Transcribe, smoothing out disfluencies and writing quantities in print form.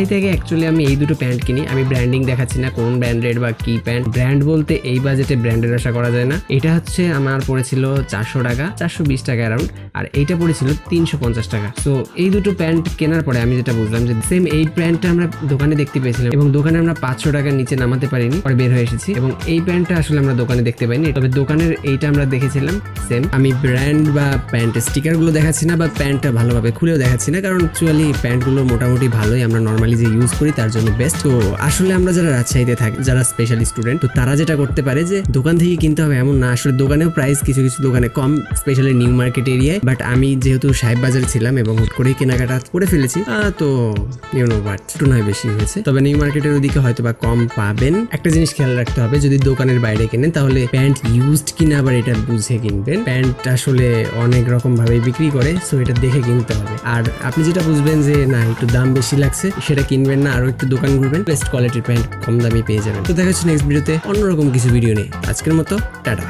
এই থেকে অ্যাকচুয়ালি আমি এই দুটো প্যান্ট কিনি। আমি ব্র্যান্ডিং দেখাচ্ছি না কোন ব্র্যান্ডের বা কি প্যান্ট। ব্র্যান্ড বলতে এই বাজেটে ব্র্যান্ডের আশা করা যায় না। এটা হচ্ছে আমার পড়েছিল 400 টাকা, 420 টাকা অ্যারাউন্ড, আর এইটা পড়েছিল 350 টাকা। তো এই দুটো প্যান্ট কেনার পরে আমি যেটা বুঝলাম যে সেম এই প্যান্টটা আমরা দোকানে দেখতে পেয়েছিলাম এবং দোকানে আমরা 500 টাকার নিচে নামাতে পারিনি, পরে বের হয়ে এসেছি। এবং এই প্যান্টটা আসলে আমরা দোকানে দেখতে পাইনি, তবে দোকানের এইটা আমরা দেখেছিলাম সেম। আমি ব্র্যান্ড বা প্যান্টের স্টিকার গুলো দেখাচ্ছি না বা প্যান্টটা ভালোভাবে খুলেও দেখাচ্ছি না, কারণ অ্যাকচুয়ালি প্যান্টগুলো মোটামুটি ভালোই, আমরা নর্মালি যে ইউজ করি তার জন্য বেস্ট। তো আসলে আমরা যারা রাজশাহীতে থাকি, যারা স্পেশাল স্টুডেন্ট, তো তারা যেটা করতে পারে যে দোকান থেকে কিনতে হবে এমন না। আসলে দোকানেও প্রাইস কিছু কিছু দোকানে কম, স্পেশালি নিউ মার্কেট এরিয়ায়। বাট আমি যেহেতু সাহেব বাজারে ছিলাম এবং হুট করেই কেনাকাটা করে ফেলেছি, তো ইউ নো বাট একটু নয় বেশি হয়েছে। তবে নিউ মার্কেটের ওদিকে হয়তো বা কম পাবেন। একটা জিনিস খেয়াল রাখতে হবে, যদি দোকানের বাইরে কেনেন তাহলে প্যান্ট ইউজড কিনা আবার এটা বুঝে কিনবেন। প্যান্ট আসলে অনেক রকম ভাবে বিক্রি করে, সো এটা দেখে কিনতে হবে। আর আপনি যেটা বুঝবেন যে না একটু দাম বেশি লাগছে, সেটা কিনবেন না, আরো একটু দোকান ঘুরবেন, বেস্ট কোয়ালিটির প্যান্ট কম দামে পেয়ে যাবেন। তো দেখা হচ্ছে নেক্সট ভিডিওতে অন্যরকম কিছু ভিডিও নিয়ে। আজকের মতো টাটা।